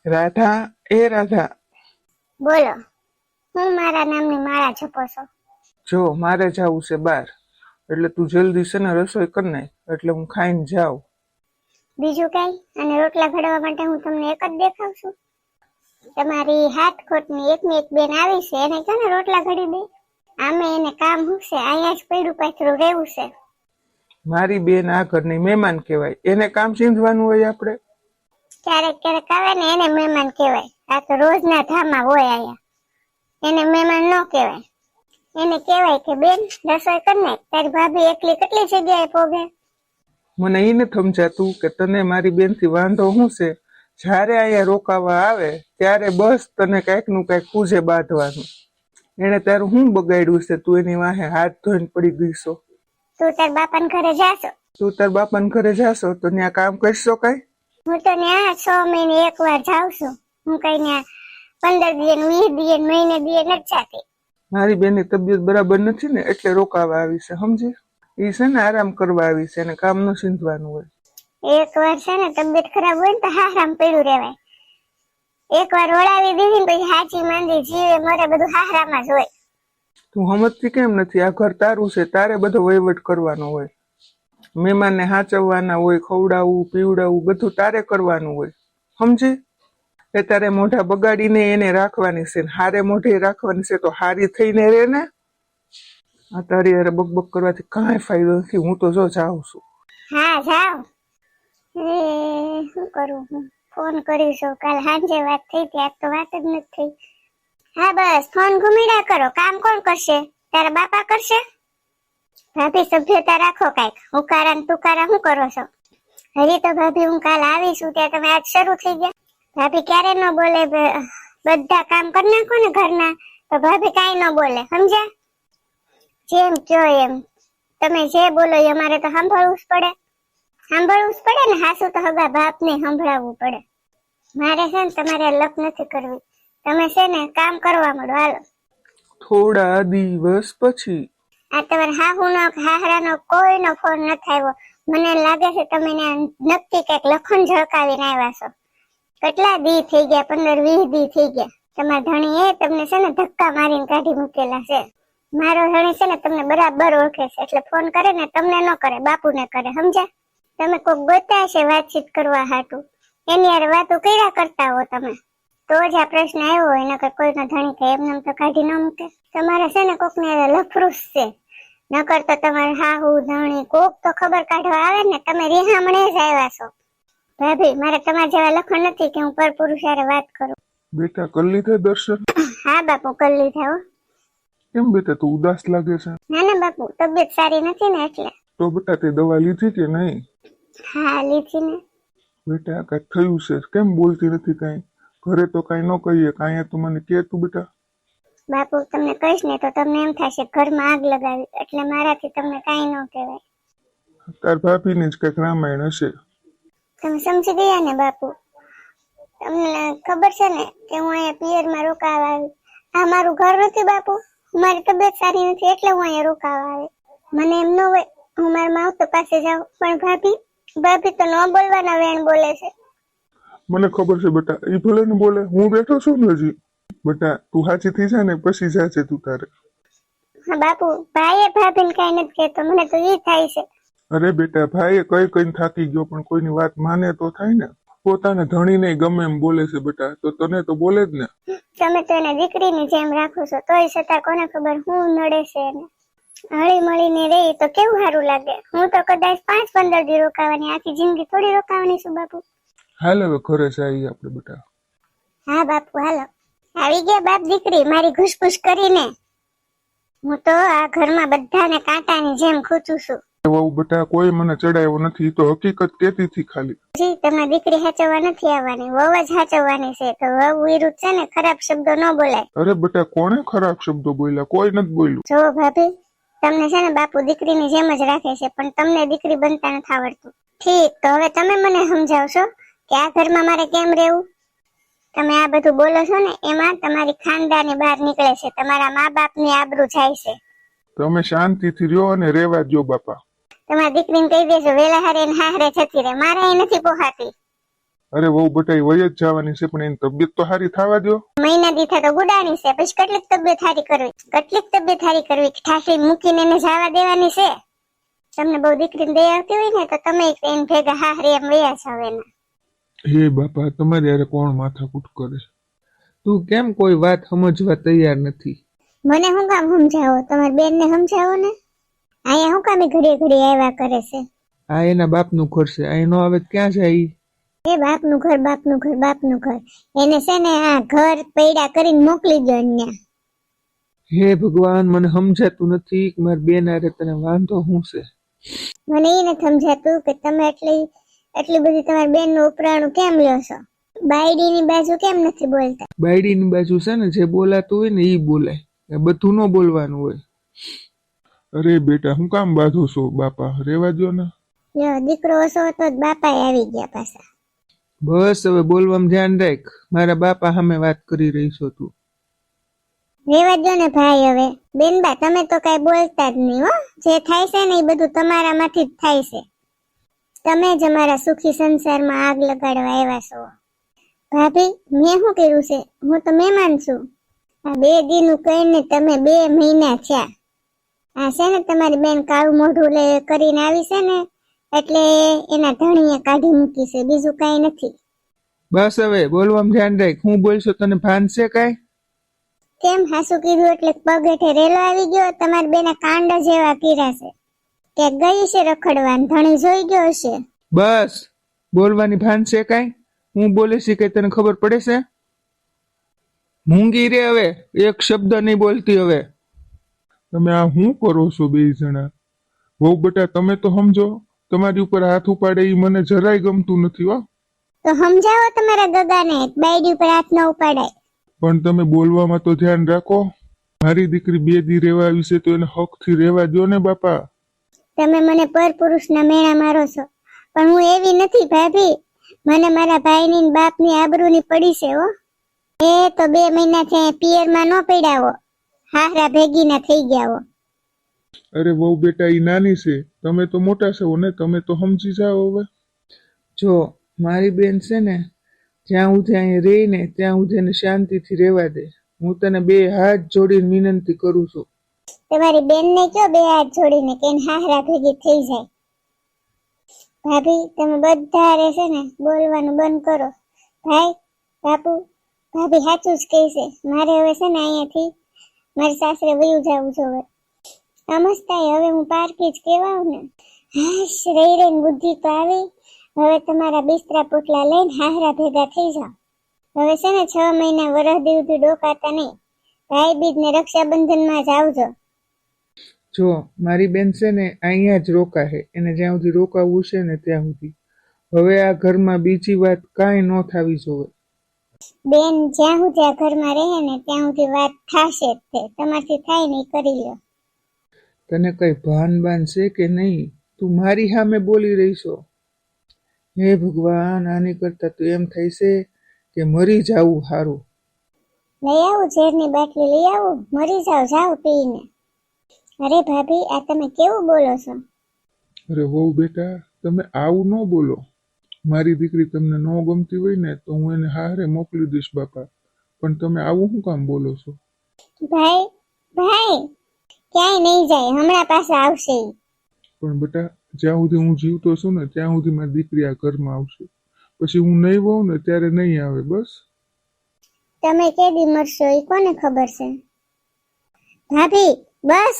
રાધા, એ રાધા, બોલો, હું મારા નામની માળા જપો છો? જો મારે જાવું છે બહાર, એટલે તું જલ્દી છે ને રસોઈ કર નાખ, એટલે હું ખાઈને જાઉં. બીજું કઈ? અને રોટલા ઘડવા માટે હું તમને એક જ દેખાવ છું? તમારી હાથ ખોટની એકની એક બેન આવી છે, એને કહો ને રોટલા ઘડી દે. આમે એને કામ શું છે? અહીંયા જ પડ્યું પાથરું રહેવું છે. મારી બેન આ ઘરની મહેમાન કહેવાય, એને કામ ચીંધવાનું હોય આપણે? ક્યારેક ક્યારેક આવે ને એને મહેમાન કહેવાય. આ તો રોજના ધામા હોય અહીંયા, એને મહેમાન ન કહેવાય. એને કહેવાય કે બેન રસોઈ કર નાખ, તારી ભાભી એકલી કેટલી જગ્યાએ પોગે. મને એ નથી સમજાતું કે તને મારી બેનથી વાંધો શું છે? જ્યારે અહીંયા રોકાવા આવે ત્યારે બસ તને કાંઈક નું કાંઈક પૂજે બાંધવાનું. એને તારું શું બગાડ્યું છે? તું એની વાહે હાથ ધોઈને પડી ગઈ છો. તું તાર બાપાને ઘરે જાશો? તું તાર બાપાને ઘરે જાશો તો ત્યાં કામ કરશો કાંઈ? હું તો ત્યાં 6 મહિને એકવાર જાઉં છું. હું કઈ ત્યાં 15 દિવસ 20 દિવસ મહિને દિવસ નથી જાતી. મારી બેનની તબિયત બરાબર નથી ને એટલે રોકાવા આવી છે, સમજી? એ છે ને આરામ કરવા આવી છે, એને કામ ન ચીંધવાનું હોય. એકવાર છે ને તબિયત ખરાબ હોય ને તો હારામ પડ્યું રહેવાય. એકવાર ઓળાવી દીધી ને પછી હાચી માંદી જીવે મરે બધું હારામાં જ હોય. તું સમજતી કેમ નથી? આ ઘર તારું છે, તારે બધો વહીવટ કરવાનો હોય. મહેમાનને હાચવવાના હોય, ખવડાવવું પીવડાવવું બધું તારે કરવાનું હોય, સમજી? એ તારે મોઢા બગાડીને એને રાખવાની છે, હારે મોઢે રાખવાની છે તો હારી થઈને રે ને. આ તારી હારે બકબક કરવાથી કાંઈ ફાયદો નથી. હું તો જો જાઉં છું. હા જાઓ. શું કરું? હું ફોન કર્યું છું, કાલ સાંજે વાત થઈ હતી, આજ તો વાત જ નથી થઈ. હા બસ ફોન ઘુમીડા કરો. કામ કોણ કરશે? તારા બાપા કરશે? ભાભી સભ્યતા રાખો કાંઈક. ઉકારા ને તુકારા શું કરો છો? હજી તો ભાભી હું કાલ આવીશું ત્યાં તમે આજ શરૂ થઈ ગયા. ભાભી ક્યારે ન બોલે? બધા કામ કરી નાખો ને ઘરના તો ભાભી કાંઈ ન બોલે, સમજ્યા? જેમ કયો એમ. તમે જે બોલો એ અમારે તો સાંભળવું જ પડે. સાંભળવું જ પડે ને. હાસુ તો હગા બાપને સંભળાવવું પડે. મારે છે ને તમારે લપ નથી કરવી. તમે છે ને કામ કરવા માંડો. હાલો. થોડા દિવસ પછી આ તમારા હાહુનો હાહરાનો કોઈનો ફોન નથી આવ્યો. મને લાગે છે તમે નક્કી કઈક લખણ ઝળકાવીને આવ્યા છો. કેટલા દી થઈ ગયા? 15-20 દી થઈ ગયા. તમારા ધણી તમને છે ને ધક્કા મારીને કાઢી મૂકેલા છે. મારો ધણી છે ને તમને બરાબર ઓળખે છે, એટલે ફોન કરે ને તમને ન કરે, બાપુને કરે, સમજ્યા? તમે કોક ગોતા છે વાતચીત કરવા હાટું, એની યાર વાતો કર્યા કરતા હો તમે, તો જ આ પ્રશ્ન આવ્યો હોય. નકર કોઈનો ધણી કે એમને તો કાઢી ન મૂકે. તમારે છે ને કોક ને લફરૂસ છે, નકર તો તમારે હાહુ ધણી કોક તો ખબર કાઢવા આવે ને. તમે રિહામણે જ આવ્યા છો. ભાભી મારે તમારા જેવા લખણ નથી કે હું પરપુરુષ હારે વાત કરું. બેટા કરી લીધા દર્શન? હા બાપુ કરી લીધા હો. કેમ બેટા તું ઉદાસ લાગે છે? ના ના બાપુ તબિયત સારી નથી ને એટલે. તો બેટા તે દવા લીધી કે નહીં? હા લીધી ને. બેટા કઈ થયું છે? કેમ બોલતી નથી કાંઈ? ઘરે તો કાંઈ ન કહીએ, કાંઈ તો મને કે તું બેટા. બાપુ તમને કહીશ ને તો તમને એમ થશે ઘરમાં આગ લગાવી, એટલે મારાથી તમને કાંઈ ન કહેવાય. તાર ભાભીને જ કઈક રામાયણ હશે. તમે સમજી ગયા ને બાપુ? તમને ખબર છે ને કે હું અહીંયા પિયરમાં રોકાવા આવી. આ મારું ઘર નથી બાપુ. મારી તબિયત સારી નથી એટલે હું અહીંયા રોકાવા આવી. મને એમ ન હોય હું મારા માવતો પાસે જાઉં, પણ ભાભી તો ન બોલવાના વેણ બોલે છે. મને ખબર છે બેટા, એ ભલે ને બોલે, હું બેઠો છું ને હજી. બેટા તું સાચી થઈ જાય ને પછી જાજે તું તારે. હા બાપુ ભાઈએ ભાભીને કઈ નથી કહેતો, મને તો ઈ થાય છે. અરે બેટા ભાઈએ કઈ થાકી ગયો પણ કોઈની વાત માને તો થાય ને. પોતાને ધણીને ગમે એમ બોલે છે બેટા, તો તને તો બોલે જ ને. તમે તો એને દીકરીની જેમ રાખો છો, તોય છતાં કોને ખબર હું નડે છે એને. હળી મળીને રહી તો કેવું સારું લાગે. હું તો કદાચ 5-15 દી રોકાવાની, આખી જિંદગી થોડી રોકાવાની છું બાપુ. હાલ હવે ઘરે જઈએ આપણે બેટા. હા બાપુ હાલો. આવી ગયા બાપ દીકરી મારી ઘુસપુસ કરીને. હું તો આ ઘરમાં બધાને કાંટાની જેમ ખૂચું છું. વહુ બેટા કોઈ મને ચડાવ્યો નથી, તો હકીકત કેતી હતી ખાલી. જી તમારી દીકરી હાચવવા નથી આવવાની, વહુ જ હાચવવાની છે. તો વહુ વિરુદ્ધ છે ને ખરાબ શબ્દો ન બોલાય. અરે બેટા કોણે ખરાબ શબ્દો બોલ્યા? કોઈ નથી બોલ્યું. જો ભાભી તમને છે ને બાપુ દીકરીની જેમ જ રાખે છે, પણ તમને દીકરી બનતા નથી આવડતું. ઠીક, તો હવે તમે મને સમજાવશો કે આ ઘરમાં મારે કેમ રહેવું? તમે આ બધું બોલો છો ને એમાં તમારી ખાનદાની બહાર નીકળે છે, તમારા મા બાપની આબરૂ જાય છે. તમે શાંતિથી રહ્યો અને રેવા દો બાપા. તમારી દીકરીને કહી દેજો વેલા હારે ને હારે જતી રહે, મારે અહીં નથી પોહાતી. અરે વહુ બટાઈ વય જ જવાની છે, પણ એની તબિયત તો સારી થવા દો. મહિના દીઠા તો ગુડાની છે, પછી કેટલીક તબિયત હારી કરવી ઠાસી મૂકીને એને જવા દેવાની છે. તમને બહુ દીકરીને દઈ આવતી હોય ને તો તમે એને ભેગા હાહરી એમ વયા જાવ એના. હે બાપા, તમારે યારે કોણ માથાકૂટ કરે? તું કેમ કોઈ વાત સમજવા તૈયાર નથી? મને શું કામ સમજાવો? તમારી બેનને સમજાવો ને. અહીંયા શું કામ ઘડીએ ઘડીએ આવ્યા કરે છે? આ એના બાપનું ઘર છે, અહીં નો આવે તો ક્યાં જાય? એ બાપનું ઘર. એને છે ને આ ઘર પૈડા કરીને મોકલી દો અહીંયા. હે ભગવાન, મને સમજાતું નથી કે મારી બેન હારે તને વાંધો શું છે? મને એ નથી સમજાતું કે તમે એટલી બધી તમારી બેન નું ઉપરાણું કેમ લ્યો છો? બાયડીની બાજુ કેમ નથી બોલતા? બાયડીની બાજુ છે ને જે બોલાતું હોય ને ઈ બોલાય, એ બધું ન બોલવાનું હોય. અરે બેટા, હું કામ બાંધો છો? બાપા રેવા દો ને. લ્યો દીકરો ઓછો હતો જ બાપા આવી ગયા પાછા. બસ હવે બોલવામાં ધ્યાન રાખ. મારા બાપા સામે વાત કરી રહી છો તું. રેવા દો ને ભાઈ હવે. બેનબા તમે તો કઈ બોલતા જ નહીં હો. જે થાય છે ને એ બધું તમારામાંથી જ થાય છે. તમે જ અમારા સુખી સંસારમાં આગ લગાડવા આવ્યા છો. ભાભી, મેં શું કર્યું છે? હું તો મહેમાન છું. આ 2 દીનું કહીને તમે 2 મહિના થયા. આ છે ને તમારી બેન કાળું મોઢું કરીને આવી છે ને, એટલે એના ધણીએ કાઢી મૂકી છે, બીજું કઈ નથી. બસ હવે બોલવામાં ધ્યાન રાખ. હું બોલશો તને ભાન છે કાંઈ? કેમ હાસુ કીધું એટલે પગ હેઠે રેલો આવી ગયો? તમારી બેના કાંડ જેવા કીરા છે કે ગઈ છે રખડવાન, ધણી જોઈ ગયો હશે. બસ બોલવાની ભાન છે કાંઈ? હું બોલે છે કઈ તને ખબર પડે છે? મૂંગી રે હવે, એક શબ્દ નહીં બોલતી હવે. તમે આ શું કરો છો 2 જણા? વહુ બેટા તમે તો સમજો, તમારી ઉપર હાથ ઉપાડે એ મને જરાય ગમતું નથી હો. તો સમજાવો તમારા ગગાને, બાયડી ઉપર હાથ ન ઉપાડાય. પણ તમે બોલવામાં તો ધ્યાન રાખો. મારી દીકરી 2 દી રહેવા આવી છે તો એને હકથી રહેવા દો ને બાપા. તમે મને પરપુરુષના મેણા મારો છો, પણ હું એવી નથી ભાભી. મને મારા ભાઈની ને બાપની આબરૂની પડી છે હો. એ તો 2 મહિનાથી પિયરમાં ન પડ્યાવો, હાહરા ભેગીના થઈ ગયા હો. અરે વહુ બેટા ઈ નાની છે, તમે તો મોટા છો ને, તમે તો સમજી જાઓ હવે. જો મારી બેન છે ને, જ્યાં સુધી અહીંયા રહી ને ત્યાં સુધી એને શાંતિથી રહેવા દે. હું તને 2 હાથ જોડીને વિનંતી કરું છું. તમારી બેનને કયો 2 હાથ જોડીને કે એને હાહરા ભેગી થઈ જાય. ભાભી તમે બધા રહેશે ને બોલવાનું બંધ કરો. ભાઈ, બાપુ, ભાભી સાચું જ કહે છે. મારે હવે છે ને અહીંયાથી મારી સાસરે વયું જવું જોવે. સમજતાય હવે હું પારકી જ કહેવાઉં ને. હાશ, રહી રહીને બુદ્ધિ તો આવી. હવે તમારા બિસ્તરા પોટલા લઈને હાહરા ભેગા થઈ જાઓ. હવે છે ને 6 મહિના વરહ દીવથી ડોકાતા નહીં. ભાઈ બીજ ને રક્ષાબંધનમાં જ આવજો. જો મારી બેન છે ને અહીંયા જ રોકાશે, એને જ્યાં સુધી રોકાવું છે ને ત્યાં સુધી. હવે આ ઘરમાં બીજી વાત કાંઈ ન થવી જોવે. બેન જ્યાં સુધી આ ઘરમાં રહે ને ત્યાં સુધી વાત થાશે જ તે. તમારથી થાય ને ઈ કરી લ્યો. તને કઈ ભાન બાન છે કે નહીં? તું મારી સામે બોલી રહી છો. હે ભગવાન, આની કરતા તો એમ થાય છે કે મરી જાવું સારું. લઈ આવું ઝેરની બાટલી, લઈ આવું, મરી જાવ પીને. અરે ભાભી, આ તમે કેવું બોલો છો? અરે વહુ બેટા તમે આવું ન બોલો. મારી દીકરી તમને ન ગમતી હોય ને તો હું એને હારે મોકલી દઈશ બાપા, પણ તમે આવું શું કામ બોલો છો? ભાઈ, ભાઈ ક્યાંય નહીં જાય, હમણાં પાછા આવશે ઈ. પણ બેટા જ્યાં સુધી હું જીવતો છું ને ત્યાં સુધી મારી દીકરી આ ઘરમાં આવશે. પછી હું નહીં હોઉં ને ત્યારે નહીં આવે. બસ તમે કેદી મરશો એ કોને ખબર છે? ભાભી બસ,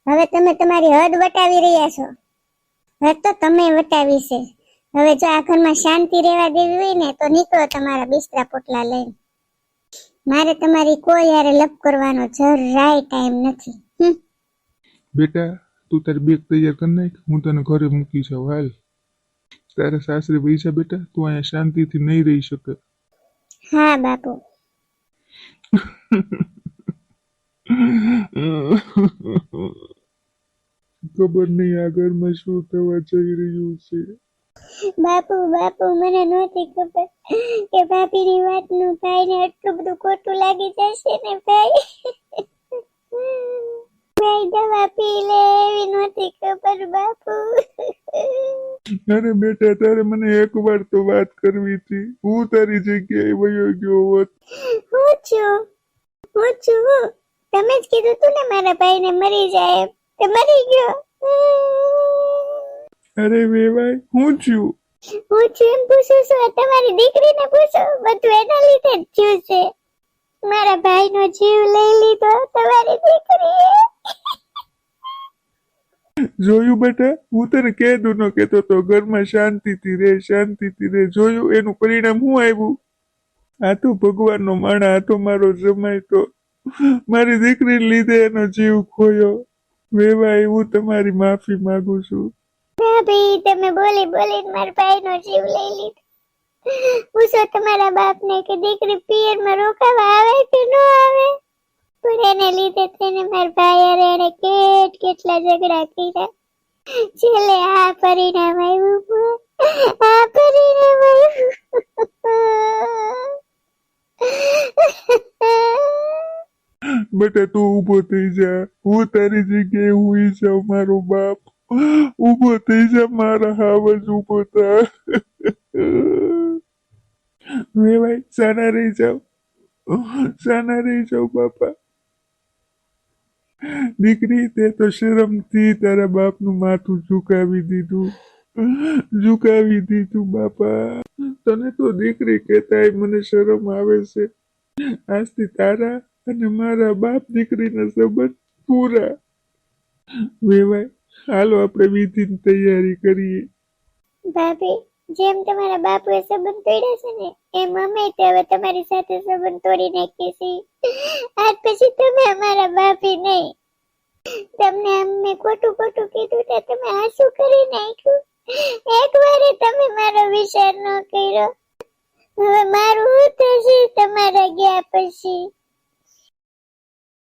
હવે તમે તમારી હદ વટાવી રહ્યા છો. હદ તો તમે વટાવી છે. હવે જો આ ઘરમાં શાંતિ રહેવા દેવી હોય ને તો નીકળો તમારા બિસ્તરા પોટલા લઈને. મારે તમારી કોઈ હારે લપ કરવાનો જરાય ટાઈમ નથી. બેટા તું તારી બેગ તૈયાર કરી નાખ, હું તને ઘરે મૂકી જાઉં. હાલ તારે સાસરે વહી જા બેટા, તું અહીંયા શાંતિથી નહીં રહી શકે. હા બાપુ. ખબર નહીં આ ઘરમાં શું થવા જઈ રહ્યું છે. બાપુ બાપુ, મને નહોતી ખબર કે ભાભીની વાતનું ભાઈને આટલું બધું ખોટું લાગી જશે ને. ભાઈ ભાઈ દવા પી લે, એવી નહોતી ખબર બાપુ. અરે બેટા તારે મને એક વાર તો વાત કરવી હતી. હું તારી જગ્યાએ વયો ગયો હોત. હું છું. તમે જ કીધું તું ને મારા ભાઈને મરી જાય એમ. તે મરી ગયો. અરે વેવાય હું છું. હું છું એમ પૂછું છું. આ તમારી દીકરીને પૂછો. બધું એના લીધે જ થયું છે. મારા ભાઈનો જીવ લઈ લીધો તમારી દીકરીએ. જોયું બેટા, હું તને કહેતું ન કહેતો તો ઘરમાં શાંતિથી રહે. જોયું એનું પરિણામ શું આવ્યું? આ તો ભગવાનનો માણા, આ તો મારો જમાઈ તો મારી દીકરીને લીધે એનો જીવ ખોયો. વેવાય હું તમારી માફી માંગુ છું. ભાભી તમે બોલીને મારા ભાઈનો જીવ લઈ લીધો. પૂછો તમારા બાપને કે દીકરી પિયરમાં રોકાવા આવે કે ન આવે. પણ એને લીધે તેને મારા ભાઈ હારે એને કેટલા ઝઘડા કર્યા. છેલ્લે આ પરિણામ આવ્યું. બેટા તું ઊભો થઈ જા. હું તારી જગ્યાએ હુઈ જાઉં. મારો બાપ ઊભો થઈ જા. મારા હાવજ ઊભો થા. વેવાય સાના રહી જાઓ બાપા. દીકરી તે તો શરમથી તારા બાપનું માથું ઝુકાવી દીધું બાપા. તને તો દીકરી કહેતાય મને શરમ આવે છે. આજથી તારા અને મારા બાપ દીકરીના સંબંધ પૂરા. વેવાય હાલો આપણે વિધિની તૈયારી કરીએ. ભાભી જેમ તમારા બાપુએ સંબંધ તોડ્યા છે ને એમ અમે હવે તમારી સાથે સંબંધ તોડી નાખીએ છીએ. આજ પછી તમે અમારા બાપી નહીં. તમને અમે ખોટું કીધું તે તમે આંસુ કરી નાખ્યું. એક વારે તમે મારો વિચાર ન કર્યો. હવે મારું શું થશે તમારા ગયા પછી?